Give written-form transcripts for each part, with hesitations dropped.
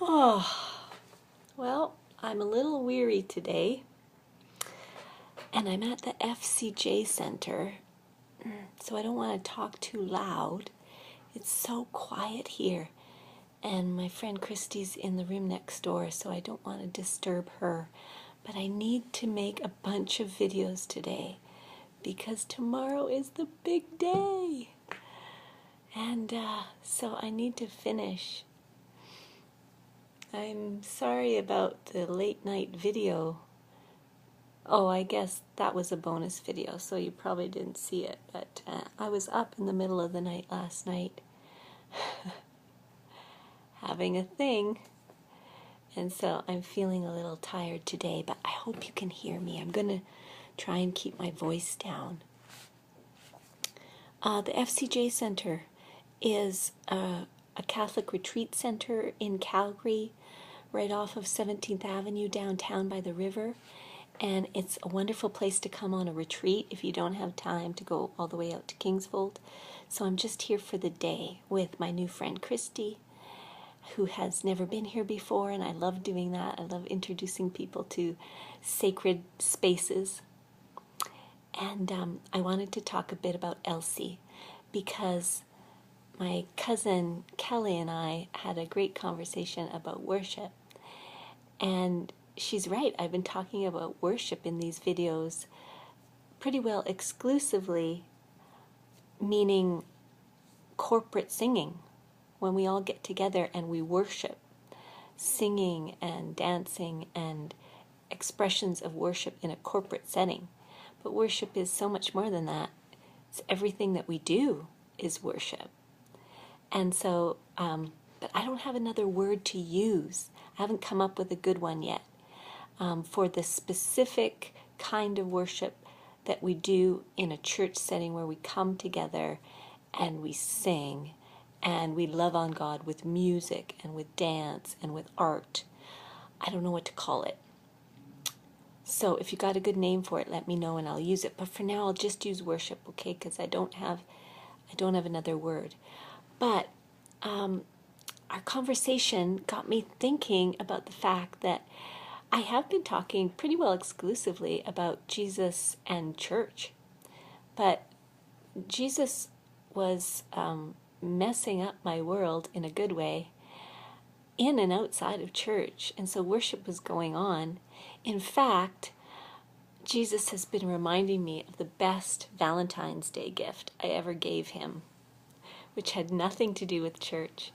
Oh, well, I'm a little weary today, and I'm at the FCJ Center, so I don't want to talk too loud. It's so quiet here, and my friend Christy's in the room next door, so I don't want to disturb her. But I need to make a bunch of videos today, because tomorrow is the big day. And so I need to finish. I'm sorry about the late night video. Oh, I guess that was a bonus video, so you probably didn't see it. But I was up in the middle of the night last night having a thing. And so I'm feeling a little tired today, but I hope you can hear me. I'm going to try and keep my voice down. The FCJ Center is a Catholic retreat center in Calgary, right off of 17th Avenue downtown by the river. And it's a wonderful place to come on a retreat if you don't have time to go all the way out to Kingsfold. So I'm just here for the day with my new friend Christy, who has never been here before, and I love doing that. I love introducing people to sacred spaces. And I wanted to talk a bit about Elsie, because my cousin Kelly and I had a great conversation about worship. And she's right, I've been talking about worship in these videos pretty well exclusively, meaning corporate singing, when we all get together and we worship, singing and dancing and expressions of worship in a corporate setting. But worship is so much more than that. It's everything that we do is worship. And so, but I don't have another word to use. I haven't come up with a good one yet for the specific kind of worship that we do in a church setting, where we come together and we sing and we love on God with music and with dance and with art. I don't know what to call it. So if you got a good name for it, let me know and I'll use it. But for now, I'll just use worship, okay? Because I don't have another word. But our conversation got me thinking about the fact that I have been talking pretty well exclusively about Jesus and church. But Jesus was messing up my world in a good way, in and outside of church. And so worship was going on. In fact, Jesus has been reminding me of the best Valentine's Day gift I ever gave him, which had nothing to do with church.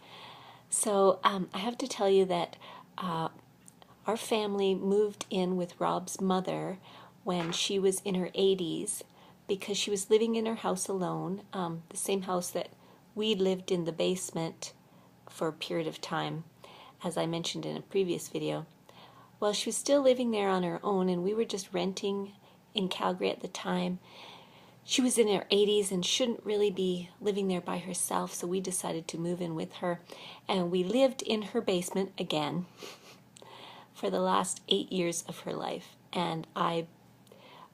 So I have to tell you that our family moved in with Rob's mother when she was in her 80s, because she was living in her house alone, the same house that we lived in the basement for a period of time, as I mentioned in a previous video. Well, she was still living there on her own, and we were just renting in Calgary at the time. She was in her 80s and shouldn't really be living there by herself, so we decided to move in with her. And we lived in her basement again for the last 8 years of her life. And I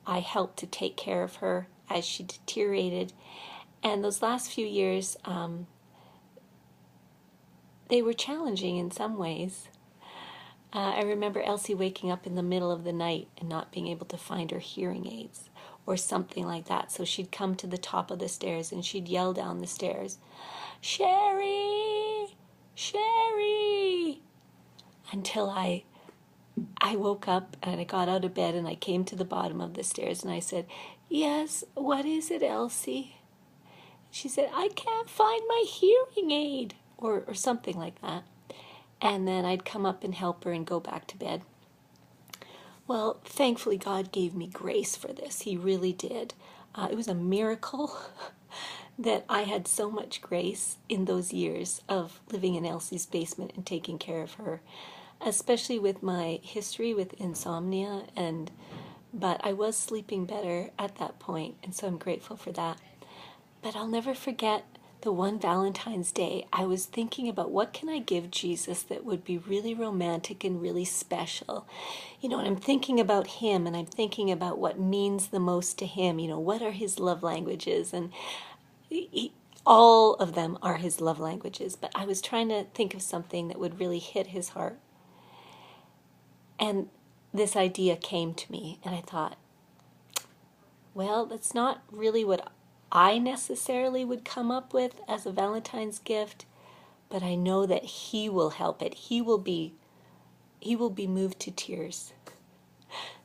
helped to take care of her as she deteriorated. And those last few years, they were challenging in some ways. I remember Elsie waking up in the middle of the night and not being able to find her hearing aids or something like that. So she'd come to the top of the stairs and she'd yell down the stairs, "Cherie! Cherie!" Until I woke up and I got out of bed and I came to the bottom of the stairs and I said, "Yes, what is it, Elsie?" She said, "I can't find my hearing aid," or something like that. And then I'd come up and help her and go back to bed. Well, thankfully God gave me grace for this. He really did. It was a miracle that I had so much grace in those years of living in Elsie's basement and taking care of her, especially with my history with insomnia. But I was sleeping better at that point, and so I'm grateful for that. But I'll never forget the one Valentine's Day, I was thinking about what can I give Jesus that would be really romantic and really special. You know, and I'm thinking about him, and I'm thinking about what means the most to him. You know, what are his love languages? And All of them are his love languages, but I was trying to think of something that would really hit his heart. And this idea came to me, and I thought, well, that's not really what I necessarily would come up with as a Valentine's gift, but I know that he will help it. He will be moved to tears.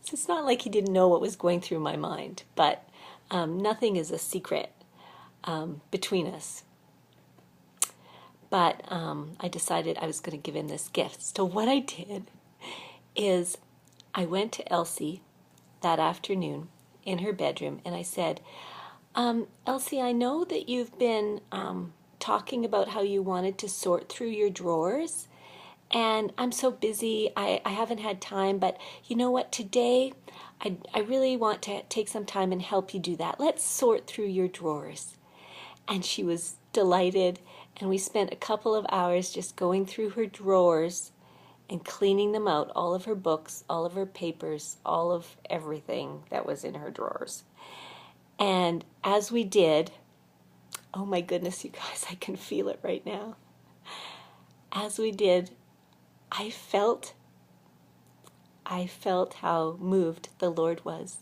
So it's not like he didn't know what was going through my mind, but nothing is a secret between us. But I decided I was going to give him this gift. So what I did is I went to Elsie that afternoon in her bedroom, and I said, Elsie, I know that you've been talking about how you wanted to sort through your drawers, and I'm so busy, I haven't had time, but you know what, today I really want to take some time and help you do that. Let's sort through your drawers. And she was delighted, and we spent a couple of hours just going through her drawers and cleaning them out, all of her books, all of her papers, all of everything that was in her drawers. And as we did, oh my goodness, you guys, I can feel it right now. As we did, I felt how moved the Lord was.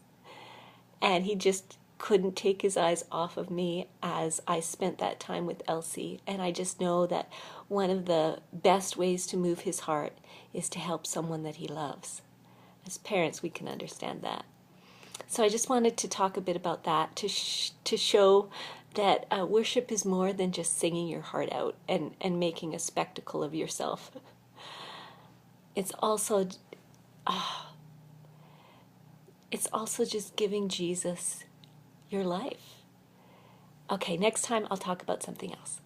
And he just couldn't take his eyes off of me as I spent that time with Elsie. And I just know that one of the best ways to move his heart is to help someone that he loves. As parents, we can understand that. So I just wanted to talk a bit about that, to show that worship is more than just singing your heart out and making a spectacle of yourself. It's also just giving Jesus your life. Okay, next time I'll talk about something else.